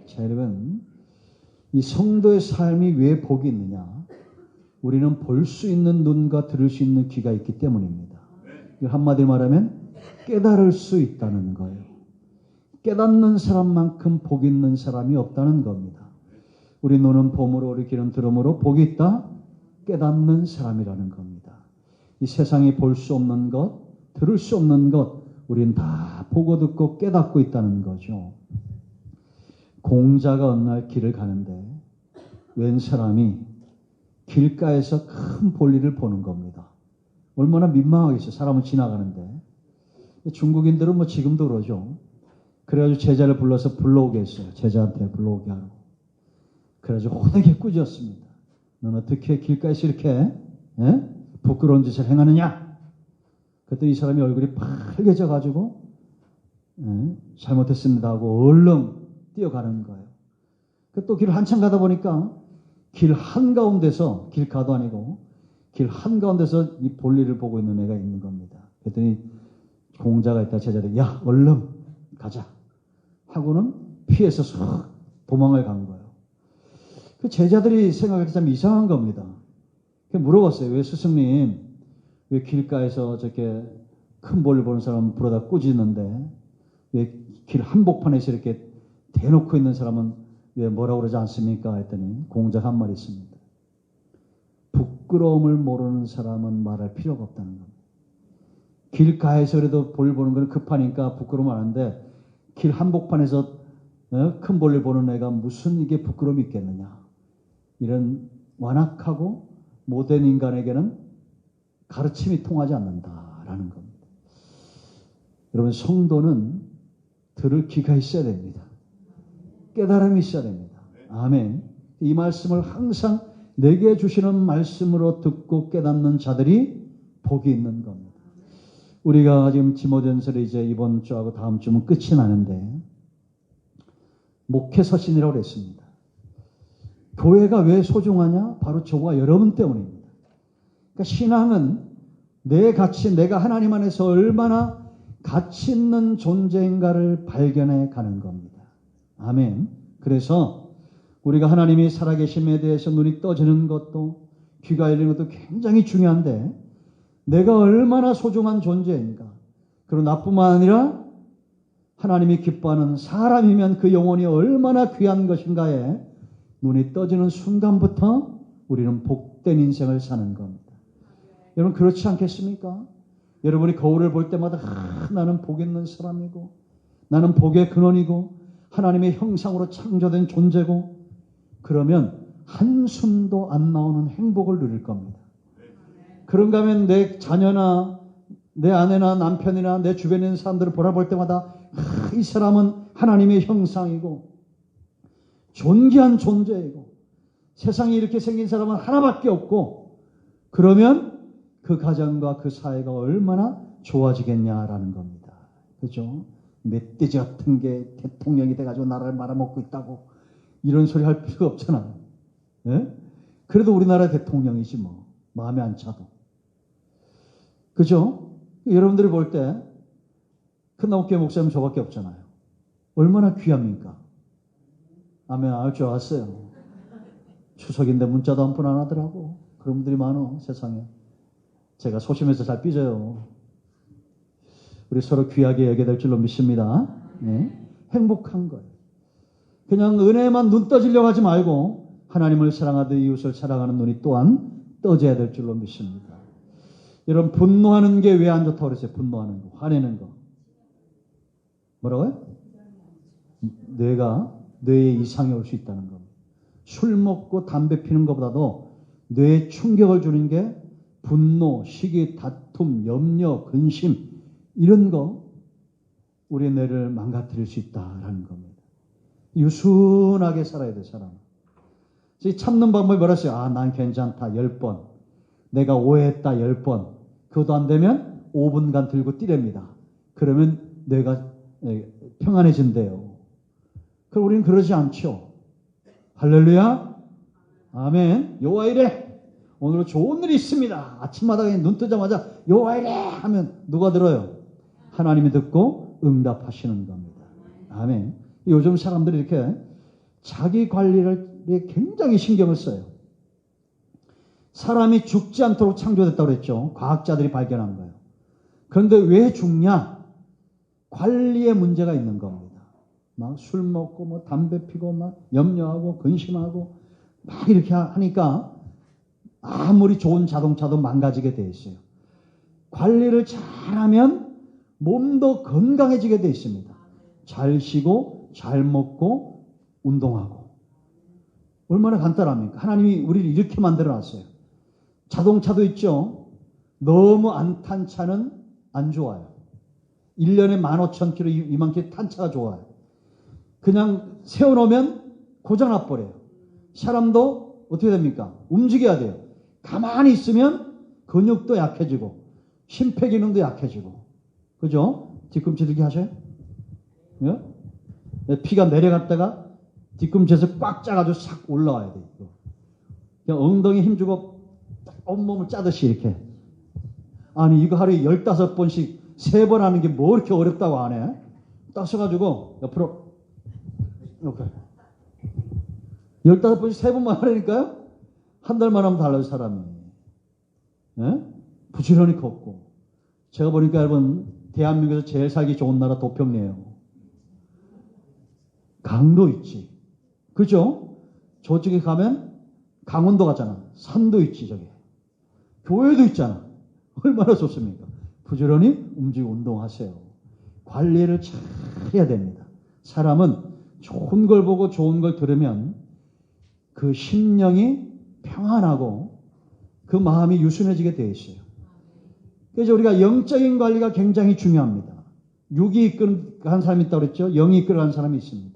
자, 여러분, 이 성도의 삶이 왜 복이 있느냐? 우리는 볼 수 있는 눈과 들을 수 있는 귀가 있기 때문입니다. 한마디로 말하면 깨달을 수 있다는 거예요. 깨닫는 사람만큼 복 있는 사람이 없다는 겁니다. 우리 눈은 봄으로, 우리 귀는 들음으로 복이 있다? 깨닫는 사람이라는 겁니다. 이 세상이 볼 수 없는 것, 들을 수 없는 것, 우린 다 보고 듣고 깨닫고 있다는 거죠. 공자가 어느 날 길을 가는데 웬 사람이 길가에서 큰 볼일을 보는 겁니다. 얼마나 민망하겠어요. 사람은 지나가는데. 중국인들은 뭐 지금도 그러죠. 그래가지고 제자를 불러서 불러오게 했어요. 제자한테 불러오게 하라고. 그래가지고 호되게 꾸짖었습니다. 넌 어떻게 길가에서 이렇게 부끄러운 짓을 행하느냐? 그때 이 사람이 얼굴이 빨개져가지고 잘못했습니다 하고 얼른 뛰어가는 거예요. 또 길을 한참 가다 보니까 길 한가운데서, 길가도 아니고 길 한가운데서 이 볼일을 보고 있는 애가 있는 겁니다. 그랬더니 공자가 있다 제자들, 야 얼른 가자 하고는 피해서 쑥 도망을 간 거예요. 그 제자들이 생각할 때 참 이상한 겁니다. 물어봤어요. 왜 스승님, 왜 길가에서 저렇게 큰 볼일 보는 사람 불어다 꾸짖는데 왜 길 한복판에서 이렇게 대놓고 있는 사람은 왜 뭐라고 그러지 않습니까? 했더니 공자가 한 말이 있습니다. 부끄러움을 모르는 사람은 말할 필요가 없다는 겁니다. 길가에서 그래도 볼 보는 건 급하니까 부끄러움 안 하는데 길 한복판에서 큰 볼일 보는 애가 무슨 이게 부끄러움이 있겠느냐. 이런 완악하고 못된 인간에게는 가르침이 통하지 않는다라는 겁니다. 여러분, 성도는 들을 귀가 있어야 됩니다. 깨달음이 있어야 됩니다. 아멘. 이 말씀을 항상 내게 주시는 말씀으로 듣고 깨닫는 자들이 복이 있는 겁니다. 우리가 지금 디모데전서를 이제 이번 주하고 다음 주면 끝이 나는데 목회서신이라고 그랬습니다. 교회가 왜 소중하냐? 바로 저와 여러분 때문입니다. 그러니까 신앙은 내 가치, 내가 하나님 안에서 얼마나 가치 있는 존재인가를 발견해 가는 겁니다. 아멘. 그래서 우리가 하나님이 살아계심에 대해서 눈이 떠지는 것도 귀가 열리는 것도 굉장히 중요한데 내가 얼마나 소중한 존재인가. 그리고 나뿐만 아니라 하나님이 기뻐하는 사람이면 그 영혼이 얼마나 귀한 것인가에 눈이 떠지는 순간부터 우리는 복된 인생을 사는 겁니다. 여러분 그렇지 않겠습니까? 여러분이 거울을 볼 때마다 나는 복 있는 사람이고 나는 복의 근원이고 하나님의 형상으로 창조된 존재고 그러면 한숨도 안 나오는 행복을 누릴 겁니다. 그런가 하면 내 자녀나 내 아내나 남편이나 내 주변에 있는 사람들을 바라볼 때마다 이 사람은 하나님의 형상이고 존귀한 존재이고 세상에 이렇게 생긴 사람은 하나밖에 없고 그러면 그 가정과 그 사회가 얼마나 좋아지겠냐라는 겁니다. 그렇죠? 멧돼지 같은 게 대통령이 돼가지고 나라를 말아먹고 있다고 이런 소리 할 필요가 없잖아요. 예? 그래도 우리나라 대통령이지 뭐 마음에 안 차도. 그죠? 여러분들이 볼 때 큰나무교회 목사님 저밖에 없잖아요. 얼마나 귀합니까? 아멘. 알 줄 알았어요. 추석인데 문자도 한 푼 안 하더라고. 그런 분들이 많어 세상에. 제가 소심해서 잘 삐져요. 우리 서로 귀하게 여겨야 될 줄로 믿습니다. 네. 행복한 거예요. 그냥 은혜만 눈 떠지려고 하지 말고 하나님을 사랑하듯 이웃을 사랑하는 눈이 또한 떠져야 될 줄로 믿습니다. 여러분 분노하는 게 왜 안 좋다고 그랬어요? 분노하는 거, 화내는 거. 뭐라고요? 뇌에 이상이 올 수 있다는 겁니다. 술 먹고 담배 피는 것보다도 뇌에 충격을 주는 게 분노, 시기, 다툼, 염려, 근심 이런 거 우리의 뇌를 망가뜨릴 수 있다라는 겁니다. 유순하게 살아야 돼 사람. 참는 방법이 뭐랬어요? 아, 난 괜찮다 10번. 내가 오해했다 10번. 그것도 안 되면 5분간 들고 뛰랍니다. 그러면 뇌가 평안해진대요. 그럼 우리는 그러지 않죠. 할렐루야. 아멘. 여호와 이래. 오늘 좋은 일이 있습니다. 아침마다 그냥 눈 뜨자마자 여호와 이래 하면 누가 들어요? 하나님이 듣고 응답하시는 겁니다. 아멘. 요즘 사람들이 이렇게 자기 관리를 굉장히 신경을 써요. 사람이 죽지 않도록 창조됐다고 그랬죠. 과학자들이 발견한 거예요. 그런데 왜 죽냐? 관리에 문제가 있는 겁니다. 막 술 먹고 뭐 담배 피고 막 염려하고 근심하고 막 이렇게 하니까 아무리 좋은 자동차도 망가지게 돼 있어요. 관리를 잘하면 몸도 건강해지게 돼 있습니다. 잘 쉬고 잘 먹고 운동하고. 얼마나 간단합니까? 하나님이 우리를 이렇게 만들어 놨어요. 자동차도 있죠. 너무 안 탄 차는 안 좋아요. 1년에 15,000km, 20,000km 탄 차가 좋아요. 그냥 세워놓으면 고장나 버려요. 사람도 어떻게 됩니까? 움직여야 돼요. 가만히 있으면 근육도 약해지고 심폐기능도 약해지고. 그죠? 뒤꿈치 들기 하셔요? 예? 피가 내려갔다가 뒤꿈치에서 꽉 짜가지고 싹 올라와야 돼요. 그냥 엉덩이 힘주고 온몸을 짜듯이 이렇게. 아니 이거 하루에 15번씩 3번 하는 게 뭐 이렇게 어렵다고 안 해? 딱 서가지고 옆으로 이렇게 15번씩 3번만 하라니까요? 한 달만 하면 달라요 사람이. 예? 부지런히 걷고. 제가 보니까 여러분 대한민국에서 제일 살기 좋은 나라 도평이에요. 강도 있지. 그죠? 저쪽에 가면 강원도 가잖아. 산도 있지 저기. 교회도 있잖아. 얼마나 좋습니까? 부지런히 움직이고 운동하세요. 관리를 잘 해야 됩니다. 사람은 좋은 걸 보고 좋은 걸 들으면 그 심령이 평안하고 그 마음이 유순해지게 되어 있어요. 그래서 우리가 영적인 관리가 굉장히 중요합니다. 육이 이끌어간 사람이 있다고 그랬죠. 영이 이끌어간 사람이 있습니다.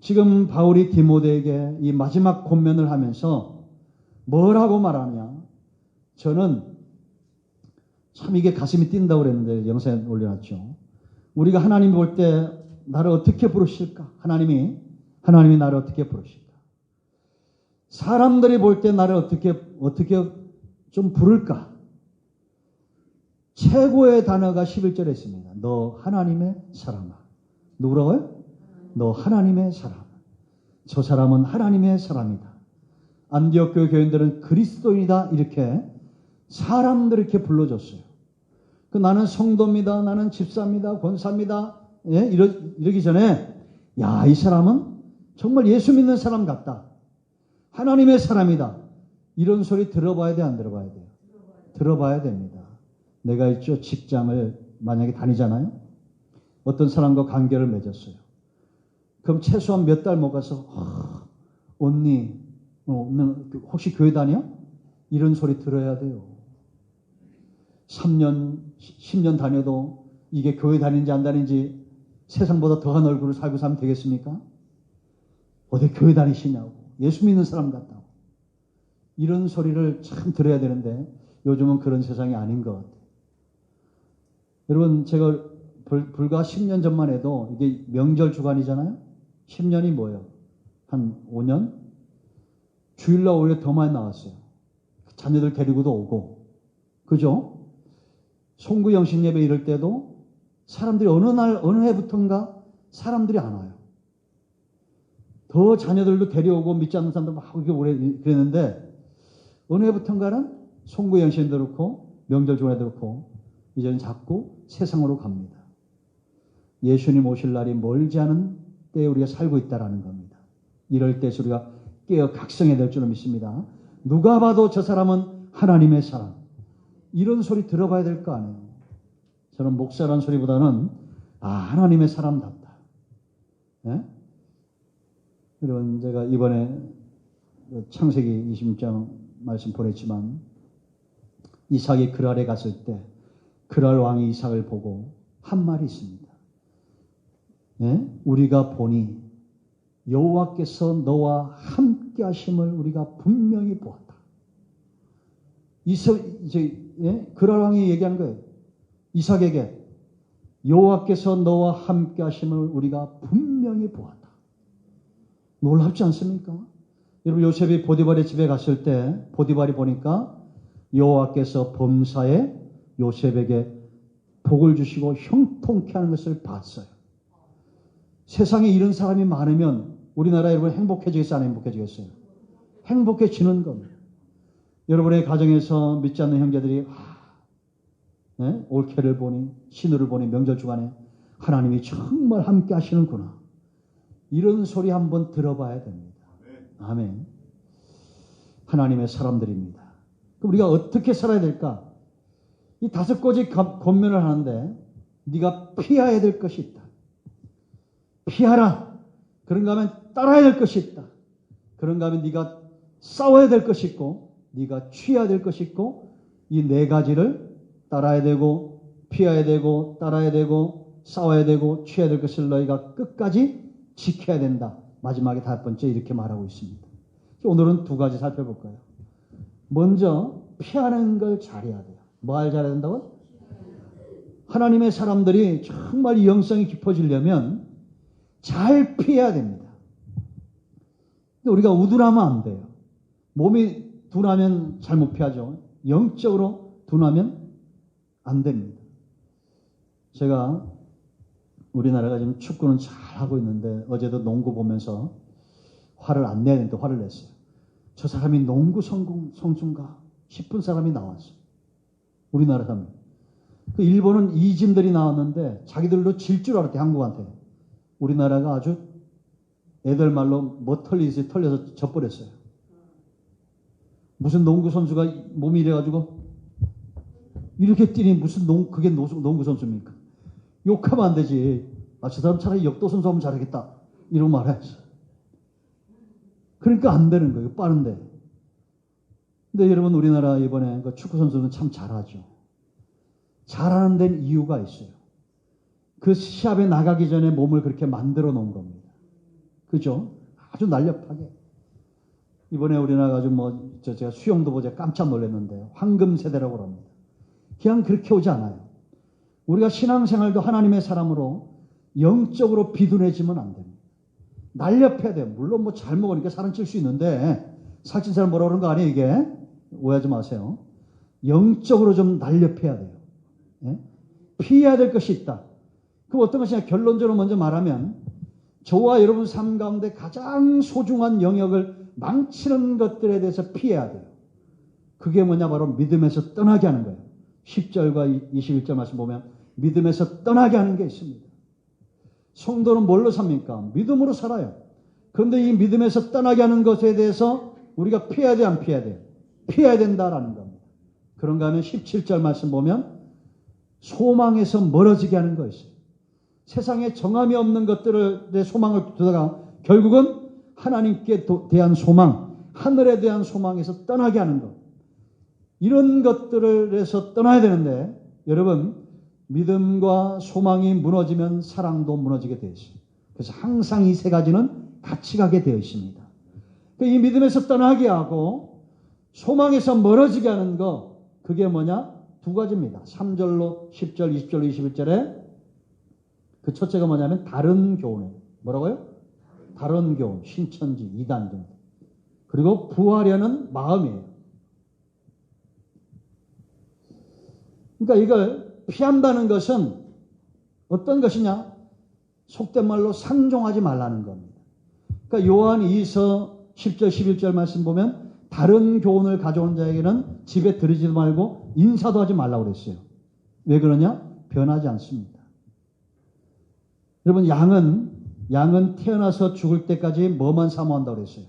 지금 바울이 디모데에게 이 마지막 권면을 하면서 뭐라고 말하냐. 저는 참 이게 가슴이 뛴다고 그랬는데 영상에 올려놨죠. 우리가 하나님 볼 때 나를 어떻게 부르실까? 하나님이 나를 어떻게 부르실까? 사람들이 볼 때 나를 어떻게 좀 부를까? 최고의 단어가 11절에 있습니다. 너 하나님의 사람아. 누구라고요? 너 하나님의 사람. 저 사람은 하나님의 사람이다. 안디옥 교회 교인들은 그리스도인이다. 이렇게 사람들을 이렇게 불러줬어요. 나는 성도입니다. 나는 집사입니다. 권사입니다. 예? 이러기 전에 야, 이 사람은 정말 예수 믿는 사람 같다. 하나님의 사람이다. 이런 소리 들어봐야 돼, 안 들어봐야 돼요? 들어봐야 됩니다. 내가 있죠. 직장을 만약에 다니잖아요. 어떤 사람과 관계를 맺었어요. 그럼 최소한 몇 달 못 가서 언니 혹시 교회 다녀? 이런 소리 들어야 돼요. 3년, 10년 다녀도 이게 교회 다니는지 안 다니는지 세상보다 더한 얼굴을 살고 사면 되겠습니까? 어디 교회 다니시냐고. 예수 믿는 사람 같다고. 이런 소리를 참 들어야 되는데 요즘은 그런 세상이 아닌 것 같아요. 여러분 제가 불과 10년 전만 해도 이게 명절 주간이잖아요. 10년이 뭐예요? 한 5년? 주일날 오히려 더 많이 나왔어요. 자녀들 데리고도 오고. 그죠? 송구 영신 예배 이럴 때도 사람들이 어느 해부터인가 사람들이 안 와요. 더 자녀들도 데려오고 믿지 않는 사람들 막 그렇게 오래 그랬는데 어느 해부터인가는 송구 영신도 그렇고 명절 주간에도 그렇고 이제는 자꾸 세상으로 갑니다. 예수님 오실 날이 멀지 않은 때에 우리가 살고 있다는 겁니다. 이럴 때 우리가 깨어 각성해야 될 줄로 믿습니다. 누가 봐도 저 사람은 하나님의 사람. 이런 소리 들어봐야 될 거 아니에요. 저는 목사라는 소리보다는 하나님의 사람답다. 예? 여러분 제가 이번에 창세기 26장 말씀 보냈지만 이삭이 그랄에 갔을 때 그랄 왕이 이삭을 보고 한 말이 있습니다. 예? 우리가 보니 여호와께서 너와 함께 하심을 우리가 분명히 보았다. 그랄 왕이 얘기한 거예요. 이삭에게 여호와께서 너와 함께 하심을 우리가 분명히 보았다. 놀랍지 않습니까? 여러분 요셉이 보디발의 집에 갔을 때 보디발이 보니까 여호와께서 범사에 요셉에게 복을 주시고 형통케 하는 것을 봤어요. 세상에 이런 사람이 많으면 우리나라 여러분 행복해지겠어요? 안 행복해지겠어요? 행복해지는 겁니다. 여러분의 가정에서 믿지 않는 형제들이 올케를 보니 신우를 보니 명절 주간에 하나님이 정말 함께 하시는구나. 이런 소리 한번 들어봐야 됩니다. 아멘. 하나님의 사람들입니다. 그럼 우리가 어떻게 살아야 될까? 이 5가지 권면을 하는데 네가 피해야 될 것이 있다. 피하라. 그런가 하면 따라야 될 것이 있다. 그런가 하면 네가 싸워야 될 것이 있고 네가 취해야 될 것이 있고 이 4가지를 따라야 되고 피해야 되고 따라야 되고 싸워야 되고 취해야 될 것을 너희가 끝까지 지켜야 된다. 마지막에 5번째 이렇게 말하고 있습니다. 오늘은 2가지 살펴볼까요? 먼저 피하는 걸 잘해야 돼요. 뭘 잘해야 된다고? 하나님의 사람들이 정말 이 영성이 깊어지려면 잘 피해야 됩니다. 근데 우리가 우둔하면 안 돼요. 몸이 둔하면 잘 못 피하죠. 영적으로 둔하면 안 됩니다. 제가 우리나라가 지금 축구는 잘하고 있는데 어제도 농구 보면서 화를 안 내야 되는데 화를 냈어요. 저 사람이 농구 성수인가 싶은 사람이 나왔어요. 우리나라 사람. 그 일본은 이진들이 나왔는데 자기들도 질 줄 알았대, 한국한테. 우리나라가 아주 애들 말로 뭐 털리지 털려서 져버렸어요. 무슨 농구 선수가 몸이 이래가지고 이렇게 뛰니 무슨 그게 농구 선수입니까? 욕하면 안 되지. 저 사람 차라리 역도 선수 하면 잘하겠다. 이런 말 해야지. 그러니까 안 되는 거예요. 빠른데. 근데 여러분 우리나라 이번에 그 축구 선수는 참 잘하죠. 잘하는 데는 이유가 있어요. 그 시합에 나가기 전에 몸을 그렇게 만들어 놓은 겁니다. 그죠? 아주 날렵하게. 이번에 우리나라가 좀 제가 수영도 보자 깜짝 놀랐는데 황금 세대라고 합니다. 그냥 그렇게 오지 않아요. 우리가 신앙생활도 하나님의 사람으로 영적으로 비둔해지면 안 됩니다. 날렵해야 돼요. 물론 잘 먹으니까 살은 찔 수 있는데 살찐 사람 뭐라 그러는 거 아니에요 이게? 오해하지 마세요. 영적으로 좀 날렵해야 돼요. 예? 피해야 될 것이 있다. 그럼 어떤 것이냐? 결론적으로 먼저 말하면 저와 여러분 삶 가운데 가장 소중한 영역을 망치는 것들에 대해서 피해야 돼요. 그게 뭐냐? 바로 믿음에서 떠나게 하는 거예요. 10절과 21절 말씀 보면 믿음에서 떠나게 하는 게 있습니다. 성도는 뭘로 삽니까? 믿음으로 살아요. 그런데 이 믿음에서 떠나게 하는 것에 대해서 우리가 피해야 돼, 안 피해야 돼요? 피해야 된다라는 겁니다. 그런가 하면 17절 말씀 보면 소망에서 멀어지게 하는 거 있어요. 세상에 정함이 없는 것들에 소망을 두다가 결국은 하나님께 대한 소망, 하늘에 대한 소망에서 떠나게 하는 것. 이런 것들에서 떠나야 되는데 여러분 믿음과 소망이 무너지면 사랑도 무너지게 되어 있어요. 그래서 항상 이 3가지는 같이 가게 되어 있습니다. 이 믿음에서 떠나게 하고 소망에서 멀어지게 하는 거 그게 뭐냐? 2가지입니다. 3절로 10절, 20절로 21절에 그 첫째가 뭐냐면 다른 교훈이에요. 뭐라고요? 다른 교훈, 신천지, 이단 등. 그리고 부하려는 마음이에요. 그러니까 이걸 피한다는 것은 어떤 것이냐? 속된 말로 상종하지 말라는 겁니다. 그러니까 요한 2서 10절 11절 말씀 보면 다른 교훈을 가져온 자에게는 집에 들이지도 말고 인사도 하지 말라고 그랬어요. 왜 그러냐? 변하지 않습니다. 여러분 양은 태어나서 죽을 때까지 뭐만 사모한다고 그랬어요?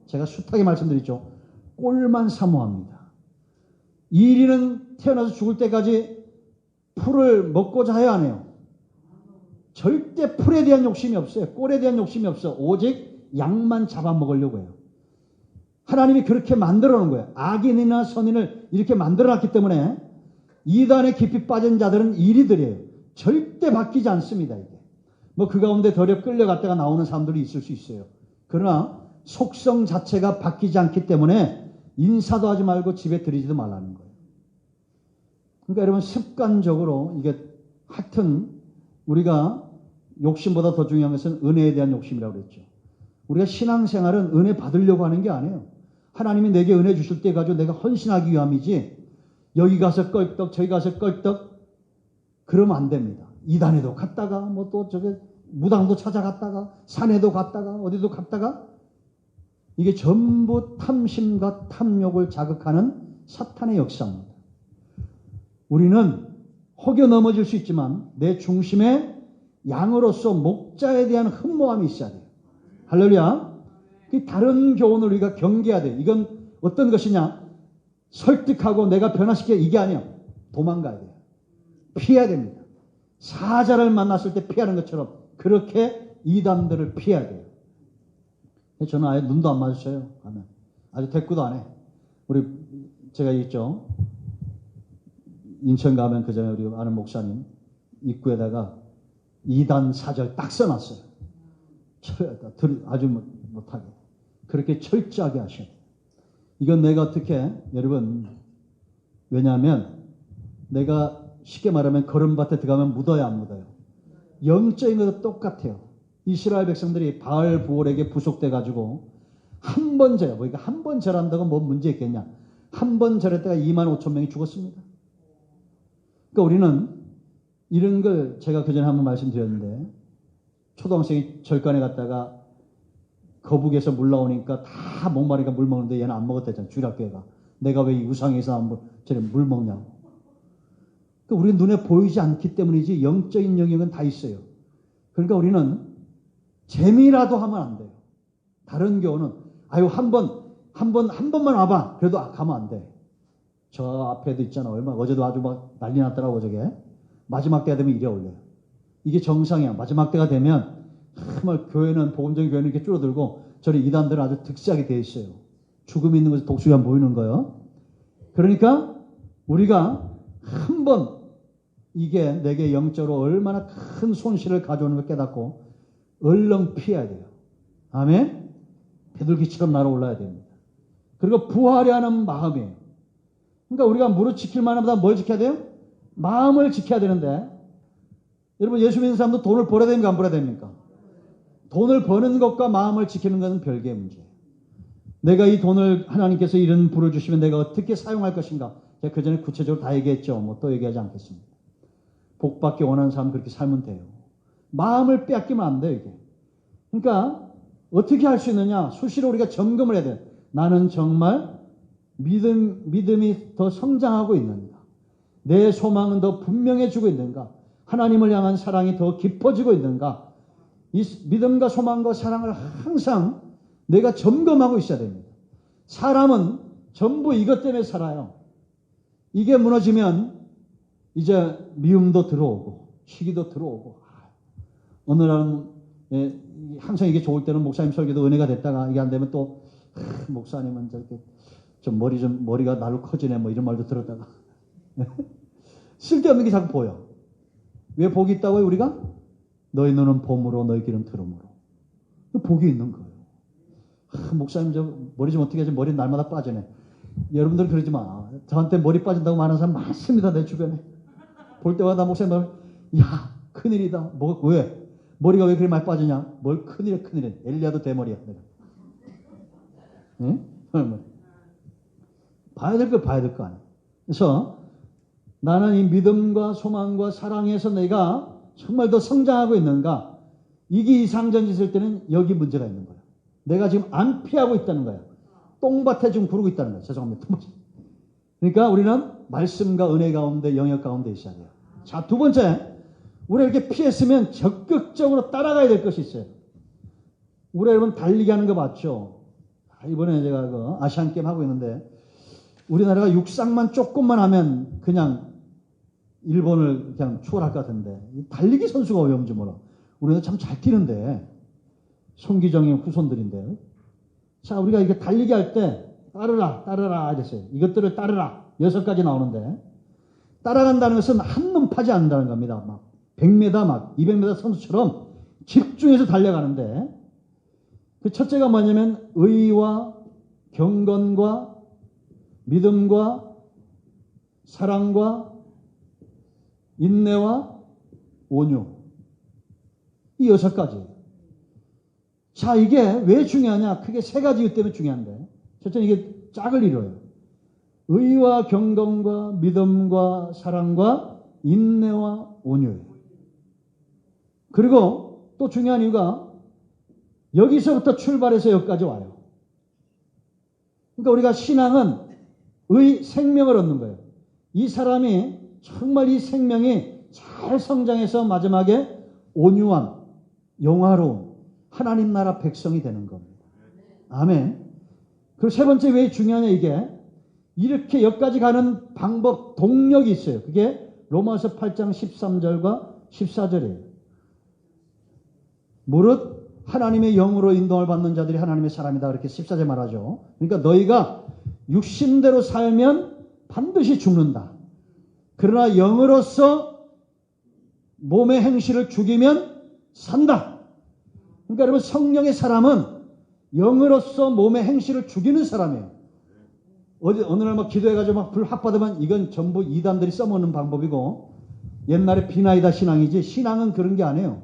제가 숱하게 말씀드렸죠. 꼴만 사모합니다. 이리는 태어나서 죽을 때까지 풀을 먹고자 해야 안 해요. 절대 풀에 대한 욕심이 없어요. 꼴에 대한 욕심이 없어. 오직 양만 잡아먹으려고 해요. 하나님이 그렇게 만들어 놓은 거예요. 악인이나 선인을 이렇게 만들어 놨기 때문에 이단에 깊이 빠진 자들은 이리들이에요. 절대 바뀌지 않습니다. 이게. 그 가운데 덜려 끌려갔다가 나오는 사람들이 있을 수 있어요. 그러나 속성 자체가 바뀌지 않기 때문에 인사도 하지 말고 집에 들이지도 말라는 거예요. 그러니까 여러분 습관적으로 이게 하여튼 우리가 욕심보다 더 중요한 것은 은혜에 대한 욕심이라고 그랬죠. 우리가 신앙생활은 은혜 받으려고 하는 게 아니에요. 하나님이 내게 은혜 주실 때 가지고 내가 헌신하기 위함이지 여기 가서 껄떡 저기 가서 껄떡 그러면 안 됩니다. 이단에도 갔다가 또 저게 무당도 찾아갔다가 산에도 갔다가 어디도 갔다가 이게 전부 탐심과 탐욕을 자극하는 사탄의 역사입니다. 우리는 혹여 넘어질 수 있지만 내 중심에 양으로서 목자에 대한 흠모함이 있어야 돼요. 할렐루야. 다른 교훈을 우리가 경계해야 돼요. 이건 어떤 것이냐? 설득하고 내가 변화시켜 이게 아니야. 도망가야 돼요. 피해야 됩니다. 사자를 만났을 때 피하는 것처럼 그렇게 이단들을 피해야 돼요. 저는 아예 눈도 안 마주쳐요. 아주 대꾸도 안 해. 제가 있죠. 인천 가면 그 전에 우리 아는 목사님 입구에다가 이단 사절 딱 써놨어요. 아주 못하게. 그렇게 철저하게 하셔야 돼요. 이건 내가 어떻게, 여러분, 왜냐하면 내가 쉽게 말하면 거름밭에 들어가면 묻어야 안 묻어요. 영적인 것도 똑같아요. 이스라엘 백성들이 바알 부올에게 부속돼가지고 한 번 절해. 그러니까 한 번 절한다고 뭐 문제 있겠냐. 한 번 절했다가 25,000명이 죽었습니다. 그러니까 우리는 이런 걸 제가 그전에 한번 말씀드렸는데 초등학생이 절간에 갔다가 거북에서 물 나오니까 다 목마르니까 물 먹는데 얘는 안 먹었다잖아. 주일학교가. 내가 왜 이 우상에서 물 먹냐고. 그러니까 우리 눈에 보이지 않기 때문이지 영적인 영역은 다 있어요. 그러니까 우리는 재미라도 하면 안 돼요. 다른 교훈은 아유 한 번만 와봐. 그래도 가면 안 돼. 저 앞에도 있잖아. 어제도 아주 막 난리 났더라고 저게. 마지막 때가 되면 이래 올려요. 이게 정상이야. 마지막 때가 되면 정말 교회는 복음적인 교회는 이렇게 줄어들고 저리 이단들은 아주 득세하게 돼 있어요. 죽음이 있는 것이 독수리가 안 보이는 거예요. 그러니까 우리가 한번 이게 내게 영적으로 얼마나 큰 손실을 가져오는 걸 깨닫고 얼른 피해야 돼요. 아멘? 비둘기처럼 날아올라야 됩니다. 그리고 부활해야 하는 마음이에요. 그러니까 우리가 무릇 지킬 만하보다 뭘 지켜야 돼요? 마음을 지켜야 되는데 여러분 예수 믿는 사람도 돈을 벌어야 됩니까? 안 벌어야 됩니까? 돈을 버는 것과 마음을 지키는 것은 별개의 문제예요. 내가 이 돈을 하나님께서 이런 부를 주시면 내가 어떻게 사용할 것인가? 제가 그 전에 구체적으로 다 얘기했죠. 뭐 또 얘기하지 않겠습니다. 복받기 원하는 사람은 그렇게 살면 돼요. 마음을 빼앗기면 안 돼요, 이게. 그러니까 어떻게 할 수 있느냐? 수시로 우리가 점검을 해야 돼요. 나는 정말 믿음이 더 성장하고 있는가? 내 소망은 더 분명해지고 있는가? 하나님을 향한 사랑이 더 깊어지고 있는가? 이 믿음과 소망과 사랑을 항상 내가 점검하고 있어야 됩니다. 사람은 전부 이것 때문에 살아요. 이게 무너지면 이제 미움도 들어오고 시기도 들어오고 어느 날은 항상 이게 좋을 때는 목사님 설교도 은혜가 됐다가 이게 안 되면 또 목사님은 저렇게 머리가 날로 커지네 뭐 이런 말도 들었다가 쓸데없는 게 자꾸 보여. 왜 복이 있다고요 우리가? 너희 눈은 봄으로 너희 귀는 들음으로. 복이 있는 거예요. 목사님 저 머리 좀 어떻게 하지? 머리 날마다 빠지네. 여러분들 그러지 마. 저한테 머리 빠진다고 말하는 사람 많습니다. 내 주변에. 볼 때마다 목사님 야 큰일이다. 왜? 머리가 왜 그렇게 많이 빠지냐? 뭘 큰일이야 큰일이야. 엘리야도 대머리야. 내가. 응? 봐야 될 거 봐야 될 거 아니야. 그래서 나는 이 믿음과 소망과 사랑에서 내가 정말 더 성장하고 있는가? 이게 이상전지 있을 때는 여기 문제가 있는 거예요. 내가 지금 안 피하고 있다는 거예요. 똥밭에 지금 구르고 있다는 거예요. 죄송합니다. 그러니까 우리는 말씀과 은혜 가운데 영역 가운데 있어야 돼요. 자, 두 번째, 우리가 이렇게 피했으면 적극적으로 따라가야 될 것이 있어요. 우리 여러분 달리기 하는 거 맞죠? 이번에 제가 그 아시안 게임 하고 있는데 우리나라가 육상만 조금만 하면 그냥 일본을 그냥 추월할 것 같은데 달리기 선수가 어려운지 몰라. 우리는 참 잘 뛰는데 송기정의 후손들인데 자 우리가 이렇게 달리기 할 때 따르라 이랬어요. 이것들을 따르라 6가지 나오는데 따라간다는 것은 한눈 파지 않는다는 겁니다. 막 100m 막 200m 선수처럼 집중해서 달려가는데 그 첫째가 뭐냐면 의와 경건과 믿음과 사랑과 인내와 온유 이 6가지. 자 이게 왜 중요하냐? 크게 3가지 이유 때문에 중요한데 첫째는 이게 짝을 이뤄요. 의와 경건과 믿음과 사랑과 인내와 온유예요. 그리고 또 중요한 이유가 여기서부터 출발해서 여기까지 와요. 그러니까 우리가 신앙은 생명을 얻는 거예요. 이 사람이 정말 이 생명이 잘 성장해서 마지막에 온유한, 영화로운 하나님 나라 백성이 되는 겁니다. 아멘. 그리고 세 번째 왜 중요하냐, 이게 이렇게 여기까지 가는 방법, 동력이 있어요. 그게 로마서 8장 13절과 14절이에요. 무릇 하나님의 영으로 인도를 받는 자들이 하나님의 사람이다. 그렇게 14절 말하죠. 그러니까 너희가 육신대로 살면 반드시 죽는다. 그러나 영으로서 몸의 행실을 죽이면 산다. 그러니까 여러분, 성령의 사람은 영으로서 몸의 행실을 죽이는 사람이에요. 어느 날 막 기도해가지고 막 불 확 받으면 이건 전부 이단들이 써먹는 방법이고, 옛날에 비나이다 신앙이지, 신앙은 그런 게 아니에요.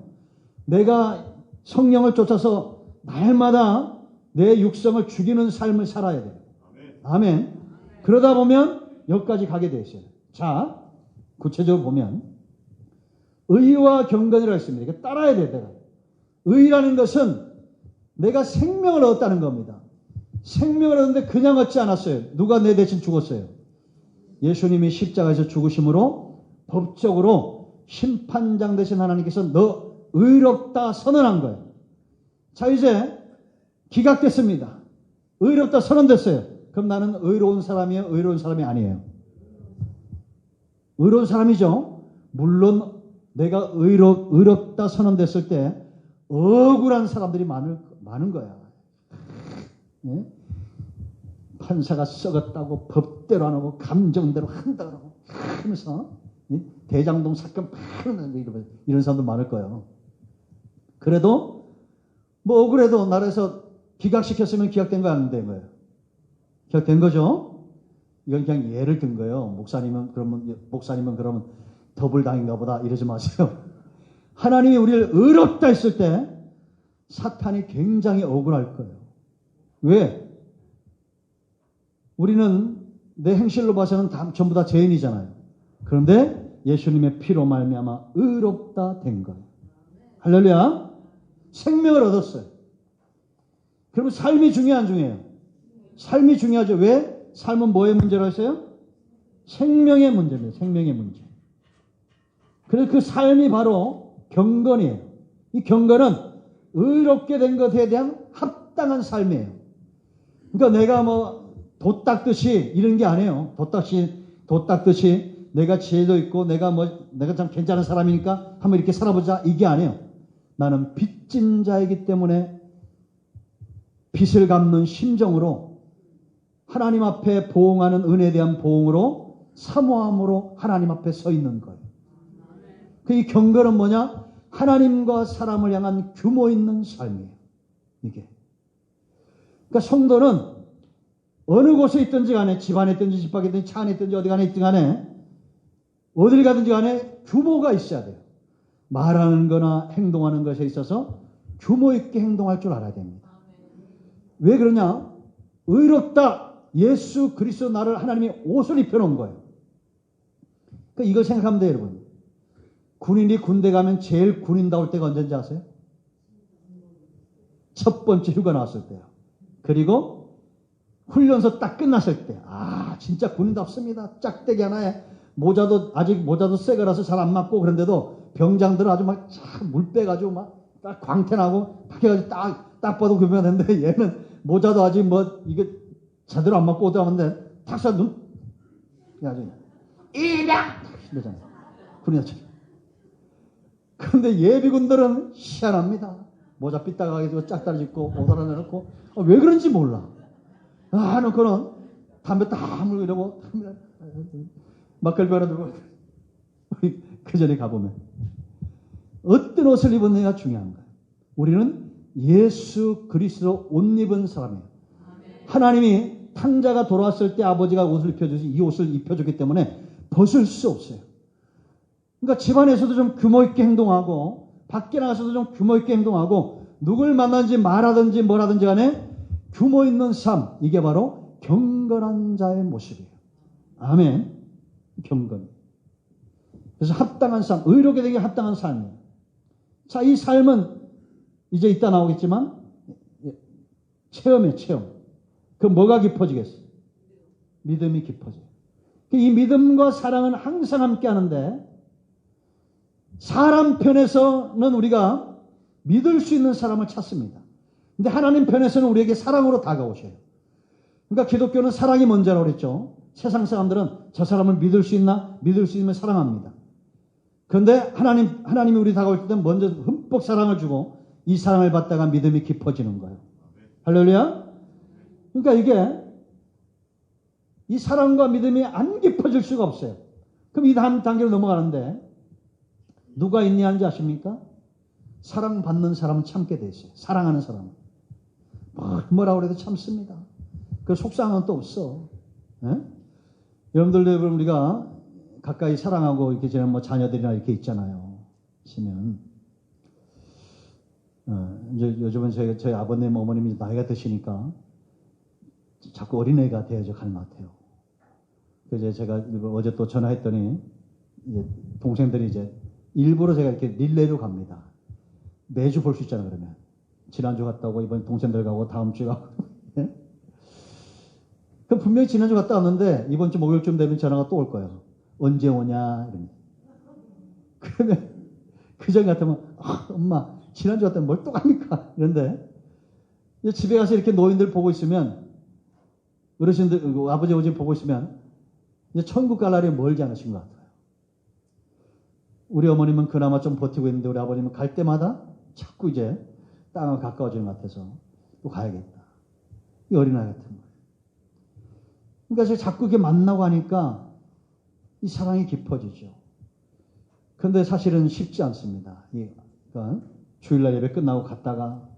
내가 성령을 쫓아서 날마다 내 육성을 죽이는 삶을 살아야 돼요. 아멘. 그러다 보면 여기까지 가게 돼 있어요. 자, 구체적으로 보면 의와 경건이라고 했습니다. 이게 따라야 돼요. 내가. 의라는 것은 내가 생명을 얻었다는 겁니다. 생명을 얻는데 그냥 얻지 않았어요. 누가 내 대신 죽었어요? 예수님이 십자가에서 죽으심으로 법적으로 심판장 되신 하나님께서 너 의롭다 선언한 거예요. 자, 이제 기각됐습니다. 의롭다 선언됐어요. 그럼 나는 의로운 사람이에요? 의로운 사람이 아니에요? 의로운 사람이죠. 물론 내가 의롭다 선언됐을 때 억울한 사람들이 많은 거야. 예? 판사가 썩었다고 법대로 안 하고 감정대로 한다고 하면서 대장동 사건 이런 사람도 많을 거예요. 그래도 뭐 억울해도 나라에서 기각시켰으면 기각된 거 안 된 거예요. 기각된 거죠. 이건 그냥 예를 든 거예요. 목사님은 그러면 더블 당인가 보다 이러지 마세요. 하나님이 우리를 의롭다 했을 때 사탄이 굉장히 억울할 거예요. 왜? 우리는 내 행실로 봐서는 전부 다 죄인이잖아요. 그런데 예수님의 피로 말미암아 의롭다 된 거예요. 할렐루야. 생명을 얻었어요. 그러면 삶이 중요해요, 안 중요해요? 삶이 중요하죠. 왜? 삶은 뭐의 문제라고 했어요? 생명의 문제입니다. 생명의 문제. 그래서 그 삶이 바로 경건이에요. 이 경건은 의롭게 된 것에 대한 합당한 삶이에요. 그러니까 내가 뭐 돛 닦듯이 이런 게 아니에요. 돛 닦듯이 내가 지혜도 있고 내가 참 괜찮은 사람이니까 한번 이렇게 살아보자, 이게 아니에요. 나는 빚진 자이기 때문에 빚을 갚는 심정으로 하나님 앞에 보응하는 은혜에 대한 보응으로 사모함으로 하나님 앞에 서 있는 거예요. 그 이 경건은 뭐냐? 하나님과 사람을 향한 규모 있는 삶이에요. 이게. 그러니까 성도는 어느 곳에 있든지 간에, 집 안에 있든지 집 밖에 있든지 차 안에 있든지 어디 간에 있든지 간에 어딜 가든지 간에 규모가 있어야 돼요. 말하는 거나 행동하는 것에 있어서 규모 있게 행동할 줄 알아야 됩니다. 왜 그러냐? 의롭다. 예수 그리스도 나를 하나님이 옷을 입혀놓은 거예요. 그러니까 이걸 생각하면 돼요, 여러분. 군인이 군대 가면 제일 군인다울 때가 언제인지 아세요? 첫 번째 휴가 나왔을 때요. 그리고 훈련소 딱 끝났을 때, 진짜 군인답습니다. 짝대기 하나에 아직 모자도 새 거라서 잘 안 맞고, 그런데도 병장들은 아주 막 물 빼가지고 막 딱 광택나고 딱 해가지고 딱 봐도 구별이 되는데, 얘는 모자도 아직 이게 제대로 안 맞고 오더라는데 탁 쏴 눈 아주 이량 이러잖아요. 군인처럼. 그런데 예비군들은 희한합니다. 모자 삐딱하게 짝다리 짚고 옷 하나 내놓고 왜 그런지 몰라. 놓고는 담배 딱 물고 이러고 막걸리 하나 들고 우리 그 전에 가보면 어떤 옷을 입었느냐가 중요한 거예요. 우리는 예수 그리스도 옷 입은 사람이에요. 하나님이 탕자가 돌아왔을 때 아버지가 옷을 입혀주시, 이 옷을 입혀줬기 때문에 벗을 수 없어요. 그러니까 집안에서도 좀 규모 있게 행동하고 밖에 나가서도 좀 규모 있게 행동하고 누굴 만나든지 말하든지 뭐라든지 간에 규모 있는 삶, 이게 바로 경건한 자의 모습이에요. 아멘. 경건. 그래서 합당한 삶, 의롭게 되기 합당한 삶이에요. 자, 이 삶은 이제 이따 나오겠지만 체험이에요, 체험. 그 뭐가 깊어지겠어요? 믿음이 깊어져요. 이 믿음과 사랑은 항상 함께 하는데 사람 편에서는 우리가 믿을 수 있는 사람을 찾습니다. 근데 하나님 편에서는 우리에게 사랑으로 다가오셔요. 그러니까 기독교는 사랑이 먼저라고 그랬죠. 세상 사람들은 저 사람을 믿을 수 있나? 믿을 수 있으면 사랑합니다. 그런데 하나님이 우리 다가올 때 먼저 흠뻑 사랑을 주고 이 사랑을 받다가 믿음이 깊어지는 거예요. 할렐루야? 그러니까 이게 이 사랑과 믿음이 안 깊어질 수가 없어요. 그럼 이 다음 단계로 넘어가는데 누가 인내하는지 아십니까? 사랑받는 사람은 참게 돼 있어요. 사랑하는 사람은. 뭐라고 해도 참습니다. 그 속상한 또 없어. 예? 여러분들도 우리가 가까이 사랑하고 이렇게 지내는 뭐 자녀들이나 이렇게 있잖아요. 있으면. 이제 요즘은 저희 아버님, 어머님이 나이가 드시니까 자꾸 어린애가 되어져 가는 것 같아요. 그래서 제가 어제 또 전화했더니 이제 동생들이 이제 일부러 제가 이렇게 릴레이로 갑니다. 매주 볼 수 있잖아, 그러면. 지난주 갔다 오고, 이번 동생들 가고, 다음 주에 가고. 네? 그럼 분명히 지난주 갔다 왔는데, 이번 주 목요일쯤 되면 전화가 또 올 거예요. 언제 오냐, 이러면. 그러면, 그전 같으면, 엄마, 지난주 갔다 뭘 또 갑니까? 이런데, 집에 가서 이렇게 노인들 보고 있으면, 어르신들, 아버지, 어머니 보고 있으면, 이제 천국 갈 날이 멀지 않으신 것 같아요. 우리 어머님은 그나마 좀 버티고 있는데 우리 아버님은 갈 때마다 자꾸 이제 땅을 가까워지는 것 같아서 또 가야겠다. 이 어린아이 같은 거예요. 그러니까 제가 자꾸 이렇게 만나고 하니까 이 사랑이 깊어지죠. 그런데 사실은 쉽지 않습니다. 그러니까 주일날 예배 끝나고 갔다가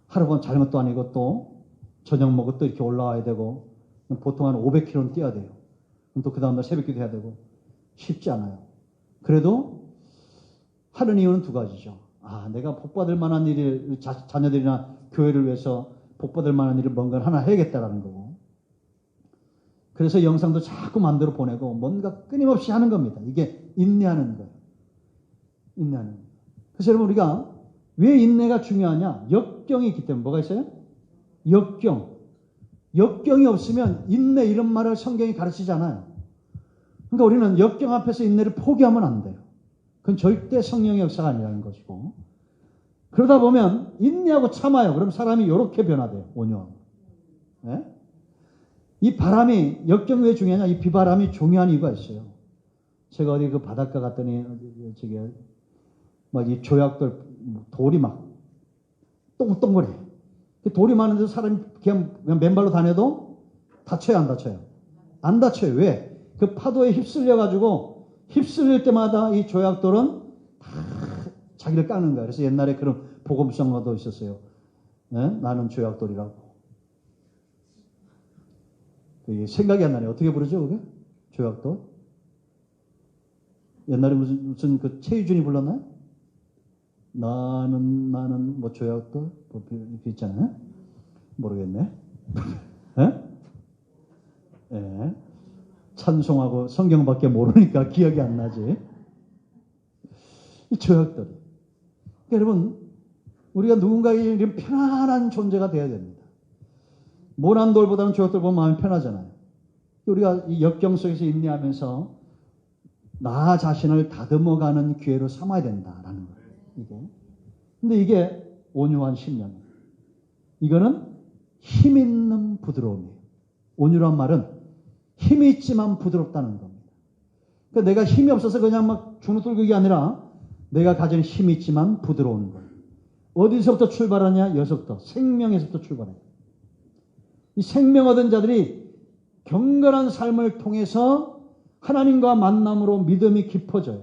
하루건 잘못도 아니고 또 저녁 먹고 또 이렇게 올라와야 되고 보통 한 500km는 뛰어야 돼요. 또 그 다음날 새벽기도 해야 되고 쉽지 않아요. 그래도 하는 이유는 두 가지죠. 내가 복받을 만한 일을 자녀들이나 교회를 위해서 복받을 만한 일을 뭔가 하나 해야겠다라는 거고. 그래서 영상도 자꾸 만들어 보내고 뭔가 끊임없이 하는 겁니다. 이게 인내하는 거예요. 인내하는 거예요. 그래서 여러분 우리가 왜 인내가 중요하냐? 역경이 있기 때문에. 뭐가 있어요? 역경. 역경이 없으면 인내 이런 말을 성경이 가르치지 않아요. 그러니까 우리는 역경 앞에서 인내를 포기하면 안 돼요. 그건 절대 성령의 역사가 아니라는 것이고. 그러다 보면 인내하고 참아요. 그럼 사람이 이렇게 변화돼요. 온유하고. 네? 이 바람이, 역경 왜 중요하냐? 이 비바람이 중요한 이유가 있어요. 제가 어디 그 바닷가 갔더니 막 이 조약돌 돌이 막 동글동글해. 돌이 많은데 사람이 그냥 맨발로 다녀도 다쳐요, 안 다쳐요? 안 다쳐요. 왜? 그 파도에 휩쓸려가지고 휩쓸릴 때마다 이 조약돌은 다 자기를 까는 거야. 그래서 옛날에 그런 복음성어도 있었어요. 네? 나는 조약돌이라고. 생각이 안 나네. 어떻게 부르죠, 그게? 조약돌? 옛날에 무슨 그 최유준이 불렀나요? 나는 뭐 조약돌? 뭐 이렇게 있잖아요. 모르겠네. 예? 예. 찬송하고 성경밖에 모르니까 기억이 안 나지. 이 조약돌이. 그러니까 여러분, 우리가 누군가에게 이런 편안한 존재가 되어야 됩니다. 모난 돌보다는 조약돌 보면 마음이 편하잖아요. 우리가 이 역경 속에서 인내하면서 나 자신을 다듬어가는 기회로 삼아야 된다라는 거예요. 근데 이게 온유한 심령이에요. 이거는 힘 있는 부드러움이에요. 온유란 말은 힘이 있지만 부드럽다는 겁니다. 그러니까 내가 힘이 없어서 그냥 막 주눅들고 이게 아니라 내가 가진 힘이 있지만 부드러운 거예요. 어디서부터 출발하냐? 여기서부터. 생명에서부터 출발해요. 이 생명 얻은 자들이 경건한 삶을 통해서 하나님과 만남으로 믿음이 깊어져요.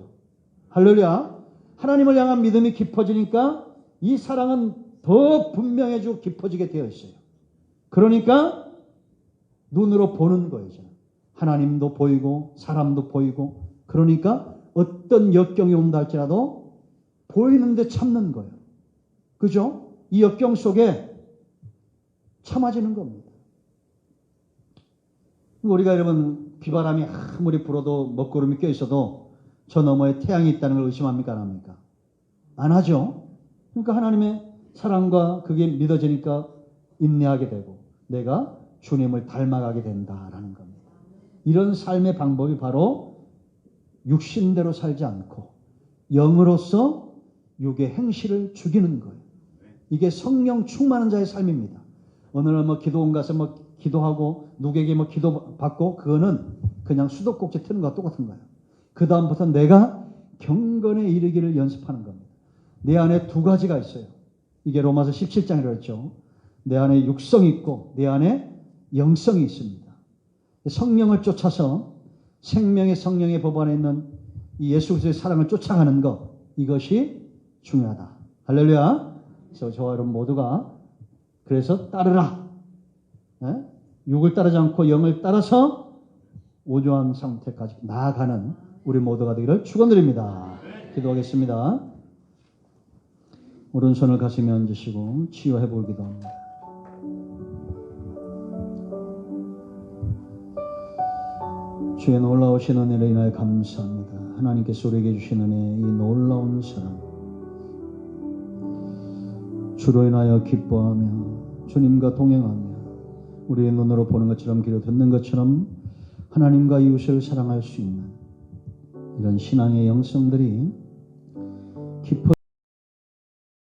할렐루야. 하나님을 향한 믿음이 깊어지니까 이 사랑은 더 분명해지고 깊어지게 되어 있어요. 그러니까 눈으로 보는 거예요. 하나님도 보이고 사람도 보이고 그러니까 어떤 역경이 온다 할지라도 보이는데 참는 거예요. 그죠? 이 역경 속에 참아지는 겁니다. 우리가 여러분 비바람이 아무리 불어도 먹구름이 껴있어도 저 너머에 태양이 있다는 걸 의심합니까? 안 합니까? 안 하죠. 그러니까 하나님의 사랑과 그게 믿어지니까 인내하게 되고 내가 주님을 닮아가게 된다라는 겁니다. 이런 삶의 방법이 바로 육신대로 살지 않고 영으로서 육의 행실을 죽이는 거예요. 이게 성령 충만한 자의 삶입니다. 어느 날 기도원 가서 기도하고 누구에게 기도 받고 그거는 그냥 수도꼭지 트는 것과 똑같은 거예요. 그 다음부터 내가 경건에 이르기를 연습하는 겁니다. 내 안에 두 가지가 있어요. 이게 로마서 17장이라고 했죠. 내 안에 육성이 있고 내 안에 영성이 있습니다. 성령을 쫓아서 생명의 성령의 법 안에 있는 이 예수 그리스도의 사랑을 쫓아가는 것, 이것이 중요하다. 할렐루야. 그래서 저와 여러분 모두가 그래서 따르라. 육을 따르지 않고 영을 따라서 오조한 상태까지 나아가는 우리 모두가 되기를 축원드립니다. 기도하겠습니다. 오른손을 가슴에 얹으시고 치유해 보기도 합니다. 주의 놀라우신 은혜로 인하여 감사합니다. 하나님께서 우리에게 주신 은혜, 이 놀라운 사랑, 주로 인하여 기뻐하며 주님과 동행하며 우리의 눈으로 보는 것처럼 귀로 듣는 것처럼 하나님과 이웃을 사랑할 수 있는 이런 신앙의 영성들이 깊어